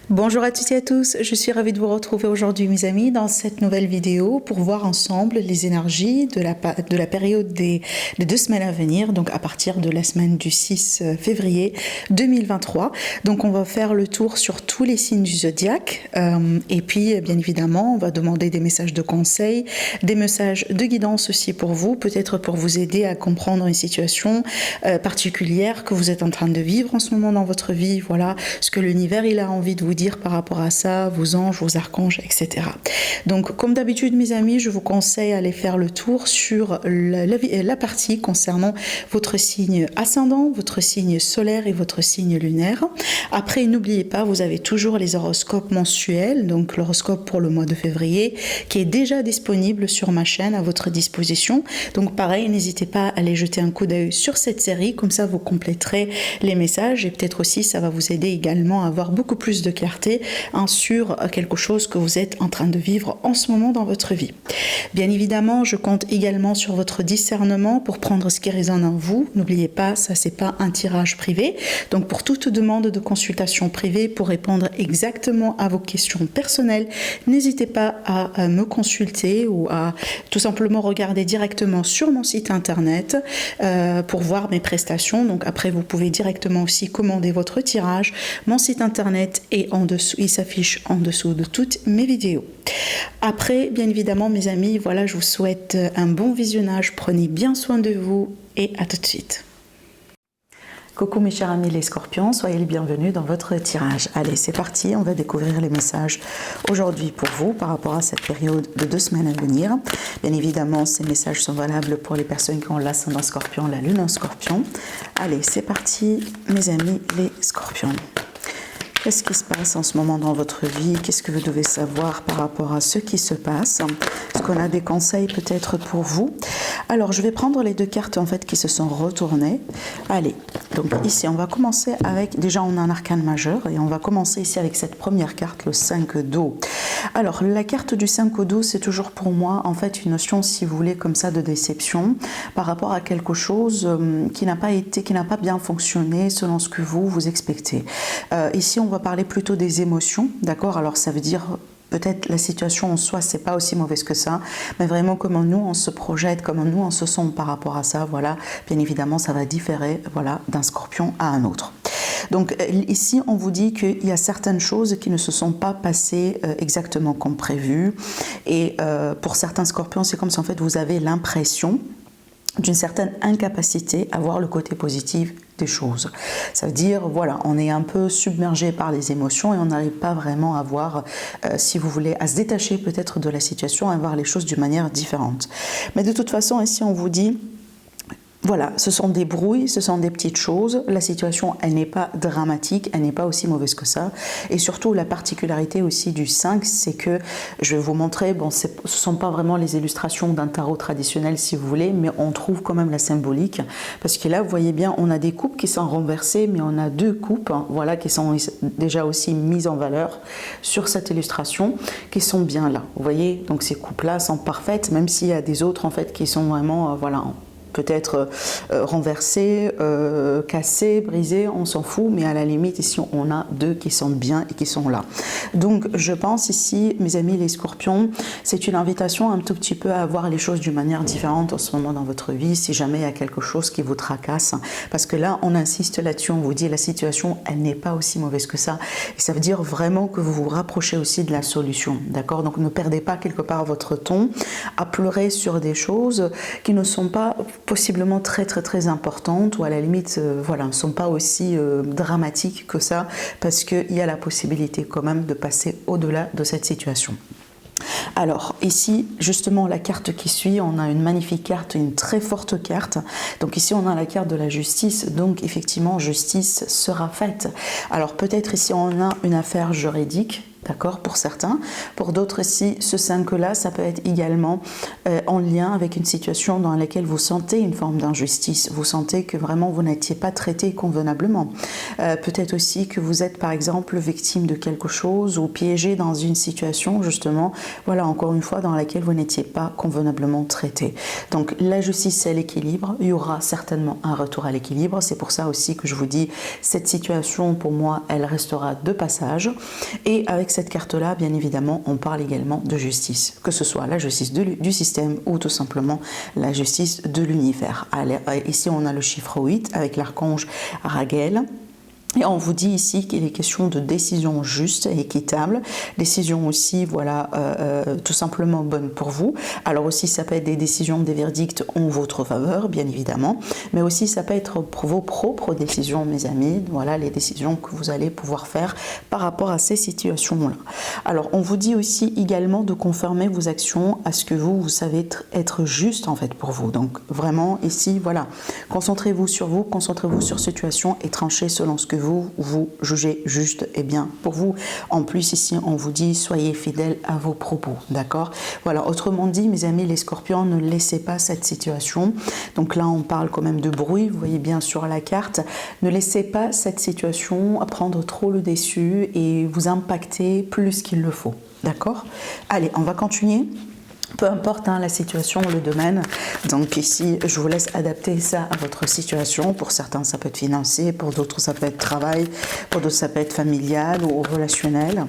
Bonjour à toutes et à tous, je suis ravie de vous retrouver aujourd'hui mes amis dans cette nouvelle vidéo pour voir ensemble les énergies de la période des 2 semaines à venir, donc à partir de la semaine du 6 février 2023. Donc on va faire le tour sur tous les signes du zodiaque et puis bien évidemment on va demander des messages de conseil, des messages de guidance aussi pour vous, peut-être pour vous aider à comprendre une situation particulière que vous êtes en train de vivre en ce moment dans votre vie, voilà ce que l'univers il a envie de vous dire par rapport à ça, vos anges, vos archanges, etc. Donc, comme d'habitude, mes amis, je vous conseille d'aller faire le tour sur la partie concernant votre signe ascendant, votre signe solaire et votre signe lunaire. Après, n'oubliez pas, vous avez toujours les horoscopes mensuels, donc l'horoscope pour le mois de février, qui est déjà disponible sur ma chaîne à votre disposition. Donc, pareil, n'hésitez pas à aller jeter un coup d'œil sur cette série, comme ça vous compléterez les messages et peut-être aussi ça va vous aider également à avoir beaucoup plus de clarté sur quelque chose que vous êtes en train de vivre en ce moment dans votre vie. Bien évidemment, je compte également sur votre discernement pour prendre ce qui résonne en vous. N'oubliez pas, ça c'est pas un tirage privé. Donc pour toute demande de consultation privée pour répondre exactement à vos questions personnelles, n'hésitez pas à me consulter ou à tout simplement regarder directement sur mon site internet pour voir mes prestations. Donc après, vous pouvez directement aussi commander votre tirage. Mon site internet est en dessous, il s'affiche en dessous de toutes mes vidéos. Après, bien évidemment, mes amis, voilà, je vous souhaite un bon visionnage. Prenez bien soin de vous et à tout de suite. Coucou mes chers amis les scorpions, soyez les bienvenus dans votre tirage. Allez, c'est parti, on va découvrir les messages aujourd'hui pour vous par rapport à cette période de 2 semaines à venir. Bien évidemment, ces messages sont valables pour les personnes qui ont l'ascendant scorpion, la lune en scorpion. Allez, c'est parti mes amis les scorpions. Qu'est-ce qui se passe en ce moment dans votre vie? Qu'est-ce que vous devez savoir par rapport à ce qui se passe? Est-ce qu'on a des conseils peut-être pour vous? Alors, je vais prendre les 2 cartes en fait qui se sont retournées. Allez, donc ici, on va commencer avec... Déjà, on a un arcane majeur et on va commencer ici avec cette première carte, le 5 d'eau. Alors, la carte du 5 d'eau, c'est toujours pour moi en fait une notion, si vous voulez, comme ça de déception par rapport à quelque chose qui n'a pas bien fonctionné selon ce que vous expectez. Ici, on va parler plutôt des émotions, d'accord? Alors ça veut dire peut-être la situation en soi, c'est pas aussi mauvaise que ça, mais vraiment comment nous on se projette, comment nous on se sent par rapport à ça, voilà. Bien évidemment, ça va différer, voilà, d'un scorpion à un autre. Donc ici, on vous dit qu'il y a certaines choses qui ne se sont pas passées exactement comme prévu, et pour certains scorpions, c'est comme si en fait vous avez l'impression d'une certaine incapacité à voir le côté positif des choses. Ça veut dire, voilà, on est un peu submergé par les émotions et on n'arrive pas vraiment à voir, si vous voulez, à se détacher peut-être de la situation, à voir les choses d'une manière différente. Mais de toute façon, ici, on vous dit... Voilà, ce sont des brouilles, ce sont des petites choses. La situation, elle n'est pas dramatique, elle n'est pas aussi mauvaise que ça. Et surtout, la particularité aussi du 5, c'est que, je vais vous montrer, bon, ce ne sont pas vraiment les illustrations d'un tarot traditionnel, si vous voulez, mais on trouve quand même la symbolique. Parce que là, vous voyez bien, on a des coupes qui sont renversées, mais on a 2 coupes, hein, voilà, qui sont déjà aussi mises en valeur sur cette illustration, qui sont bien là. Vous voyez, donc ces coupes-là sont parfaites, même s'il y a des autres, en fait, qui sont vraiment, voilà, peut-être renversé, cassé, brisé, on s'en fout, mais à la limite ici on a 2 qui sont bien et qui sont là. Donc je pense ici, mes amis les scorpions, c'est une invitation un tout petit peu à voir les choses d'une manière différente en ce moment dans votre vie, si jamais il y a quelque chose qui vous tracasse, parce que là on insiste là-dessus, on vous dit la situation elle n'est pas aussi mauvaise que ça, et ça veut dire vraiment que vous vous rapprochez aussi de la solution, d'accord? Donc ne perdez pas quelque part votre ton à pleurer sur des choses qui ne sont pas possiblement très importantes ou à la limite voilà, ne sont pas aussi dramatiques que ça, parce qu'il y a la possibilité quand même de passer au-delà de cette situation. Alors ici justement la carte qui suit, on a une magnifique carte, une très forte carte. Donc ici on a la carte de la justice, donc effectivement justice sera faite. Alors peut-être ici on a une affaire juridique D'accord, pour certains. Pour d'autres, si ce 5-là, ça peut être également en lien avec une situation dans laquelle vous sentez une forme d'injustice. Vous sentez que vraiment vous n'étiez pas traité convenablement. Peut-être aussi que vous êtes par exemple victime de quelque chose ou piégé dans une situation justement, voilà, encore une fois, dans laquelle vous n'étiez pas convenablement traité. Donc la justice, c'est l'équilibre. Il y aura certainement un retour à l'équilibre. C'est pour ça aussi que je vous dis, cette situation, pour moi, elle restera de passage. Et avec cette carte-là, bien évidemment, on parle également de justice, que ce soit la justice du système ou tout simplement la justice de l'univers. Ici, on a le chiffre 8 avec l'archange Raguel. Et on vous dit ici qu'il est question de décisions justes et équitables, décisions aussi, voilà, tout simplement bonnes pour vous. Alors aussi, ça peut être des décisions, des verdicts en votre faveur, bien évidemment, mais aussi ça peut être pour vos propres décisions, mes amis. Voilà les décisions que vous allez pouvoir faire par rapport à ces situations-là. Alors, on vous dit aussi également de confirmer vos actions à ce que vous savez être juste en fait pour vous. Donc vraiment ici, voilà, concentrez-vous sur vous, concentrez-vous sur situation et tranchez selon ce que vous jugez juste et bien pour vous. En plus, ici, on vous dit, soyez fidèles à vos propos, d'accord? Voilà, autrement dit, mes amis, les scorpions, ne laissez pas cette situation. Donc là, on parle quand même de bruit, vous voyez bien sur la carte. Ne laissez pas cette situation prendre trop le dessus et vous impacter plus qu'il le faut, d'accord? Allez, on va continuer. Peu importe la situation, le domaine. Donc ici, je vous laisse adapter ça à votre situation. Pour certains, ça peut être financier. Pour d'autres, ça peut être travail. Pour d'autres, ça peut être familial ou relationnel.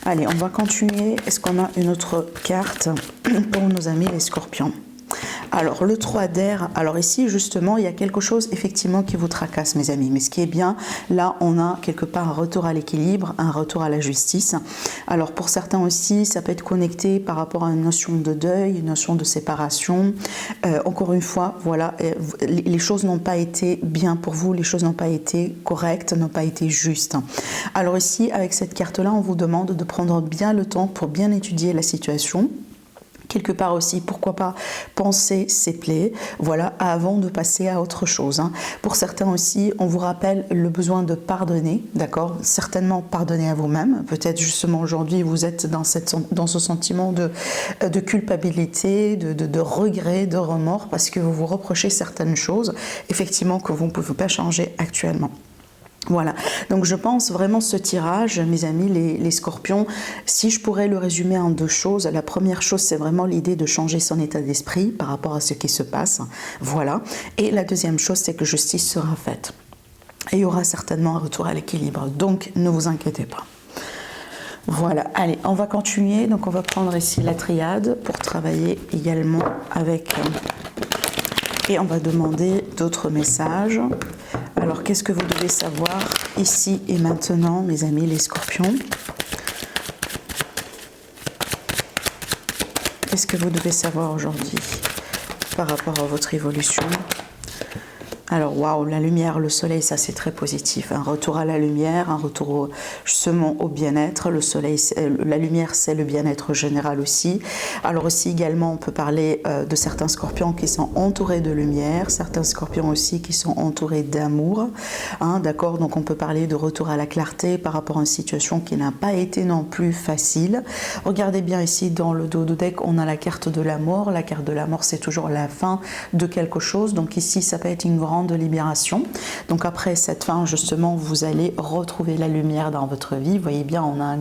Allez, on va continuer. Est-ce qu'on a une autre carte pour nos amis les scorpions? Alors, le 3 d'air, alors ici, justement, il y a quelque chose, effectivement, qui vous tracasse, mes amis. Mais ce qui est bien, là, on a quelque part un retour à l'équilibre, un retour à la justice. Alors, pour certains aussi, ça peut être connecté par rapport à une notion de deuil, une notion de séparation. Encore une fois, voilà, les choses n'ont pas été bien pour vous, les choses n'ont pas été correctes, n'ont pas été justes. Alors ici, avec cette carte-là, on vous demande de prendre bien le temps pour bien étudier la situation. Quelque part aussi, pourquoi pas penser ses plaies, voilà, avant de passer à autre chose. Pour certains aussi, on vous rappelle le besoin de pardonner, d'accord? Certainement pardonner à vous-même. Peut-être justement aujourd'hui, vous êtes dans ce sentiment de culpabilité, de regret, de remords, parce que vous vous reprochez certaines choses, effectivement, que vous ne pouvez pas changer actuellement. Voilà, donc je pense vraiment ce tirage, mes amis, les scorpions, si je pourrais le résumer en deux choses, la première chose c'est vraiment l'idée de changer son état d'esprit par rapport à ce qui se passe, voilà, et la deuxième chose c'est que justice sera faite, et il y aura certainement un retour à l'équilibre, donc ne vous inquiétez pas. Voilà, allez, on va continuer, donc on va prendre ici la triade pour travailler également avec... Et on va demander d'autres messages. Alors, qu'est-ce que vous devez savoir ici et maintenant, mes amis les scorpions? Qu'est-ce que vous devez savoir aujourd'hui par rapport à votre évolution? Alors, waouh, la lumière, le soleil, ça c'est très positif. Un retour à la lumière, un retour justement au bien-être. Le soleil, la lumière, c'est le bien-être général aussi. Alors aussi également, on peut parler de certains scorpions qui sont entourés de lumière, certains scorpions aussi qui sont entourés d'amour. D'accord, donc on peut parler de retour à la clarté par rapport à une situation qui n'a pas été non plus facile. Regardez bien ici dans le dos du deck, on a la carte de la mort. La carte de la mort, c'est toujours la fin de quelque chose. Donc ici, ça peut être une grande de libération. Donc après cette fin, justement, vous allez retrouver la lumière dans votre vie. Vous voyez bien, on a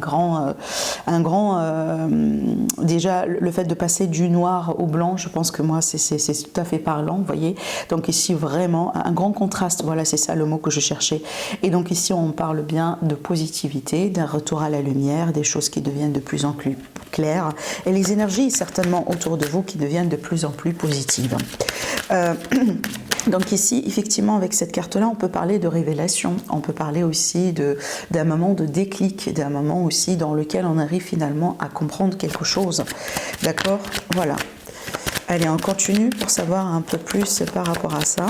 déjà le fait de passer du noir au blanc, je pense que moi, c'est tout à fait parlant, vous voyez. Donc ici, vraiment, un grand contraste. Voilà, c'est ça le mot que je cherchais. Et donc ici, on parle bien de positivité, d'un retour à la lumière, des choses qui deviennent de plus en plus claires. Et les énergies, certainement, autour de vous qui deviennent de plus en plus positives. Donc ici, effectivement, avec cette carte-là, on peut parler de révélation, on peut parler aussi d'un moment de déclic, d'un moment aussi dans lequel on arrive finalement à comprendre quelque chose. D'accord? Voilà. Allez, on continue pour savoir un peu plus par rapport à ça.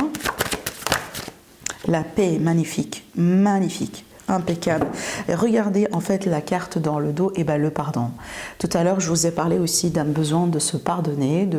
La paix, magnifique, magnifique. impeccable. Et regardez en fait la carte dans le dos, et ben le pardon. Tout à l'heure, je vous ai parlé aussi d'un besoin de se pardonner,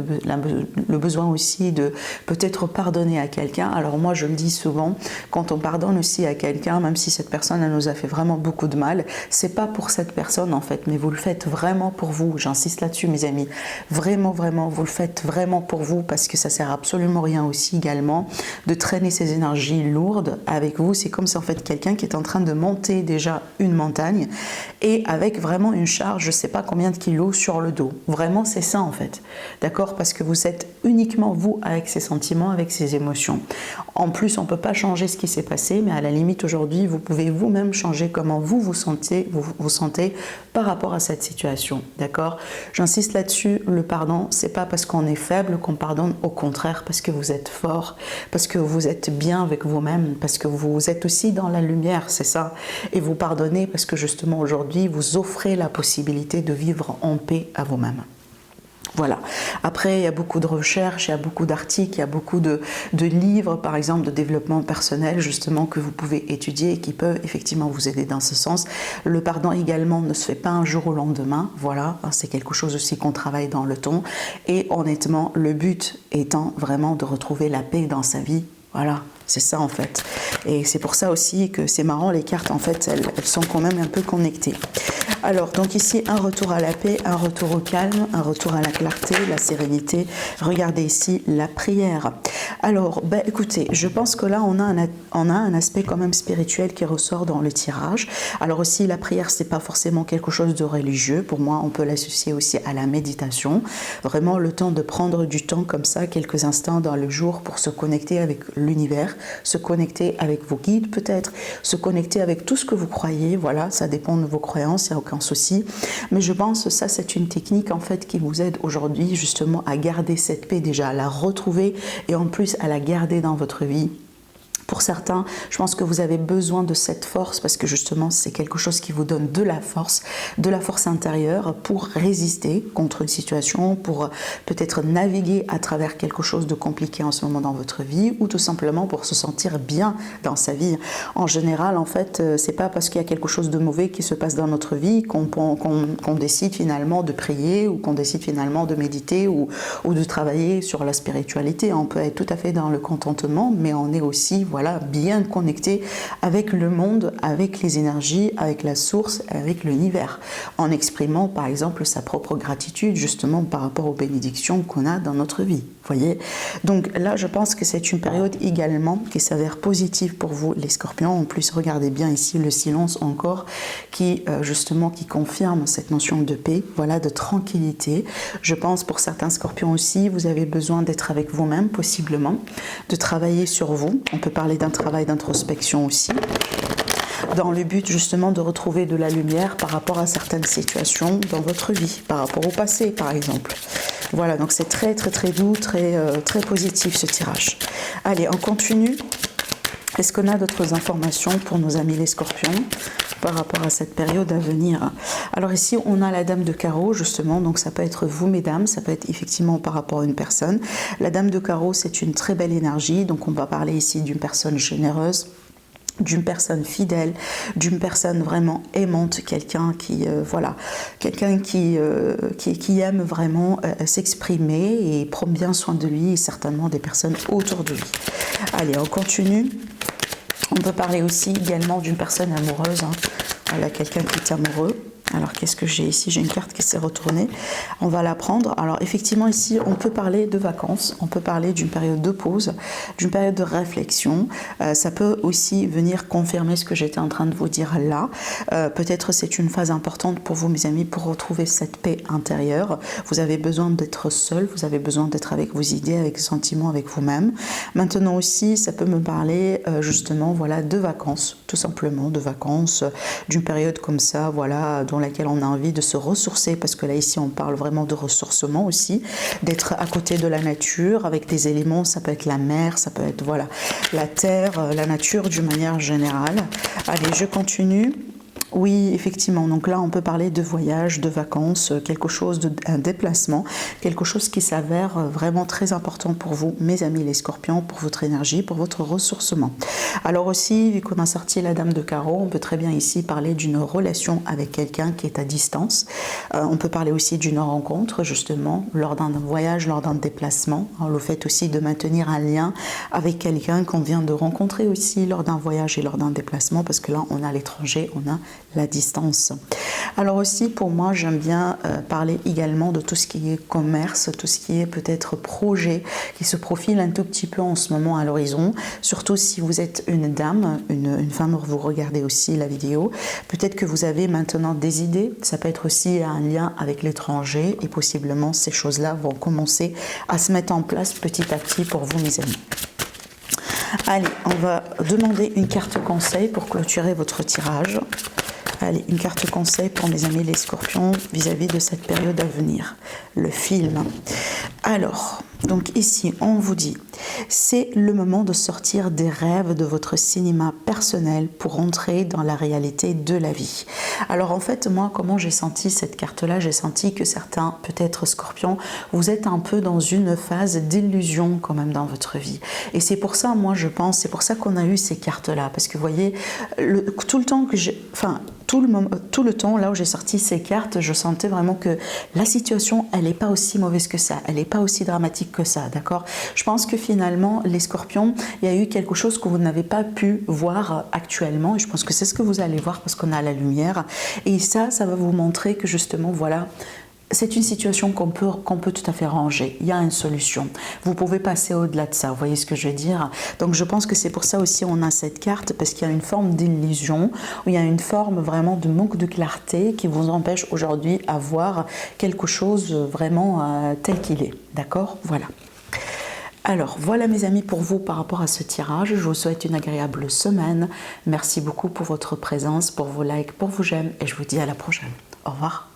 le besoin aussi de peut-être pardonner à quelqu'un. Alors moi, je le dis souvent, quand on pardonne aussi à quelqu'un, même si cette personne elle nous a fait vraiment beaucoup de mal, c'est pas pour cette personne en fait, mais vous le faites vraiment pour vous. J'insiste là-dessus, mes amis. Vraiment, vraiment, vous le faites vraiment pour vous, parce que ça sert absolument rien aussi également de traîner ces énergies lourdes avec vous. C'est comme si en fait quelqu'un qui est en train de monter déjà une montagne et avec vraiment une charge, je ne sais pas combien de kilos sur le dos. Vraiment, c'est ça en fait. D'accord? Parce que vous êtes uniquement vous avec ces sentiments, avec ces émotions. En plus, on ne peut pas changer ce qui s'est passé, mais à la limite aujourd'hui, vous pouvez vous-même changer comment vous vous sentez par rapport à cette situation. D'accord? J'insiste là-dessus, le pardon, c'est pas parce qu'on est faible qu'on pardonne, au contraire, parce que vous êtes fort, parce que vous êtes bien avec vous-même, parce que vous êtes aussi dans la lumière, c'est ça. Et vous pardonnez parce que justement aujourd'hui, vous offrez la possibilité de vivre en paix à vous-même. Voilà. Après, il y a beaucoup de recherches, il y a beaucoup d'articles, il y a beaucoup de livres, par exemple, de développement personnel, justement, que vous pouvez étudier et qui peuvent effectivement vous aider dans ce sens. Le pardon également ne se fait pas un jour au lendemain. Voilà, c'est quelque chose aussi qu'on travaille dans le temps. Et honnêtement, le but étant vraiment de retrouver la paix dans sa vie. Voilà, c'est ça en fait. Et c'est pour ça aussi que c'est marrant, les cartes en fait, elles sont quand même un peu connectées. Alors, donc ici, un retour à la paix, un retour au calme, un retour à la clarté, la sérénité. Regardez ici, la prière. Alors, ben, écoutez, je pense que là, on a un aspect quand même spirituel qui ressort dans le tirage. Alors aussi, la prière, c'est pas forcément quelque chose de religieux. Pour moi, on peut l'associer aussi à la méditation. Vraiment, le temps de prendre du temps comme ça, quelques instants dans le jour pour se connecter avec l'univers, se connecter avec vos guides peut-être, se connecter avec tout ce que vous croyez. Voilà, ça dépend de vos croyances, il n'y a aucun souci. Mais je pense que ça, c'est une technique en fait qui vous aide aujourd'hui justement à garder cette paix déjà, à la retrouver et en plus à la garder dans votre vie. Pour certains, je pense que vous avez besoin de cette force parce que justement, c'est quelque chose qui vous donne de la force intérieure pour résister contre une situation, pour peut-être naviguer à travers quelque chose de compliqué en ce moment dans votre vie ou tout simplement pour se sentir bien dans sa vie. En général, en fait, c'est pas parce qu'il y a quelque chose de mauvais qui se passe dans notre vie qu'on décide finalement de prier ou qu'on décide finalement de méditer ou de travailler sur la spiritualité. On peut être tout à fait dans le contentement, mais on est aussi, voilà, bien connecté avec le monde, avec les énergies, avec la source, avec l'univers, en exprimant par exemple sa propre gratitude justement par rapport aux bénédictions qu'on a dans notre vie. Voyez, donc là je pense que c'est une période également qui s'avère positive pour vous les scorpions. En plus, regardez bien ici le silence encore qui justement qui confirme cette notion de paix, voilà, de tranquillité. Je pense pour certains scorpions aussi, vous avez besoin d'être avec vous-même possiblement, de travailler sur vous. On peut parler d'un travail d'introspection aussi, dans le but justement de retrouver de la lumière par rapport à certaines situations dans votre vie, par rapport au passé par exemple. Voilà, donc c'est très très très doux, très positif ce tirage. Allez, on continue. Est-ce qu'on a d'autres informations pour nos amis les scorpions par rapport à cette période à venir? Alors ici, on a la dame de carreau, justement, donc ça peut être vous, mesdames, ça peut être effectivement par rapport à une personne. La dame de carreau, c'est une très belle énergie, donc on va parler ici d'une personne généreuse, d'une personne fidèle, d'une personne vraiment aimante, quelqu'un qui voilà, quelqu'un qui aime vraiment s'exprimer et prend bien soin de lui et certainement des personnes autour de lui. Allez, on continue. On peut parler aussi également d'une personne amoureuse, hein. Voilà, quelqu'un qui est amoureux. Alors, qu'est-ce que j'ai ici? J'ai une carte qui s'est retournée. On va la prendre. Alors, effectivement, ici, on peut parler de vacances. On peut parler d'une période de pause, d'une période de réflexion. Ça peut aussi venir confirmer ce que j'étais en train de vous dire là. Peut-être c'est une phase importante pour vous, mes amis, pour retrouver cette paix intérieure. Vous avez besoin d'être seul. Vous avez besoin d'être avec vos idées, avec vos sentiments, avec vous-même. Maintenant aussi, ça peut me parler justement, voilà, de vacances, tout simplement, de vacances, d'une période comme ça, voilà, dans laquelle on a envie de se ressourcer, parce que là ici on parle vraiment de ressourcement aussi, d'être à côté de la nature avec des éléments, ça peut être la mer, ça peut être voilà la terre, la nature d'une manière générale. Allez, je continue. Oui, effectivement. Donc là, on peut parler de voyage, de vacances, quelque chose, un déplacement, quelque chose qui s'avère vraiment très important pour vous, mes amis les scorpions, pour votre énergie, pour votre ressourcement. Alors aussi, vu qu'on a sorti la dame de carreau, on peut très bien ici parler d'une relation avec quelqu'un qui est à distance. On peut parler aussi d'une rencontre, justement, lors d'un voyage, lors d'un déplacement. Alors, le fait aussi de maintenir un lien avec quelqu'un qu'on vient de rencontrer aussi lors d'un voyage et lors d'un déplacement, parce que là, on a l'étranger, on a la distance. Alors aussi, pour moi, j'aime bien parler également de tout ce qui est commerce, tout ce qui est peut-être projet qui se profile un tout petit peu en ce moment à l'horizon, surtout si vous êtes une dame, une femme, vous regardez aussi la vidéo, peut-être que vous avez maintenant des idées, ça peut être aussi un lien avec l'étranger et possiblement ces choses-là vont commencer à se mettre en place petit à petit pour vous, mes amis. Allez, on va demander une carte conseil pour clôturer votre tirage. Allez, une carte conseil pour mes amis les scorpions vis-à-vis de cette période à venir. Le film. Alors, donc ici, on vous dit, c'est le moment de sortir des rêves de votre cinéma personnel pour entrer dans la réalité de la vie. Alors en fait, moi, comment j'ai senti cette carte-là? J'ai senti que certains, peut-être scorpions, vous êtes un peu dans une phase d'illusion quand même dans votre vie. Et c'est pour ça, moi, je pense, c'est pour ça qu'on a eu ces cartes-là. Parce que vous voyez, tout le temps que j'ai... Enfin, tout le temps, là où j'ai sorti ces cartes, je sentais vraiment que la situation, elle n'est pas aussi mauvaise que ça, elle n'est pas aussi dramatique que ça, d'accord? Je pense que finalement, les scorpions, il y a eu quelque chose que vous n'avez pas pu voir actuellement, et je pense que c'est ce que vous allez voir parce qu'on a la lumière, et ça va vous montrer que justement, voilà, c'est une situation qu'on peut tout à fait ranger. Il y a une solution. Vous pouvez passer au-delà de ça. Vous voyez ce que je veux dire? Donc je pense que c'est pour ça aussi on a cette carte, parce qu'il y a une forme d'illusion, où il y a une forme vraiment de manque de clarté qui vous empêche aujourd'hui à voir quelque chose vraiment tel qu'il est. D'accord? Voilà. Alors voilà mes amis pour vous par rapport à ce tirage. Je vous souhaite une agréable semaine. Merci beaucoup pour votre présence, pour vos likes, pour vos j'aime, et je vous dis à la prochaine. Au revoir.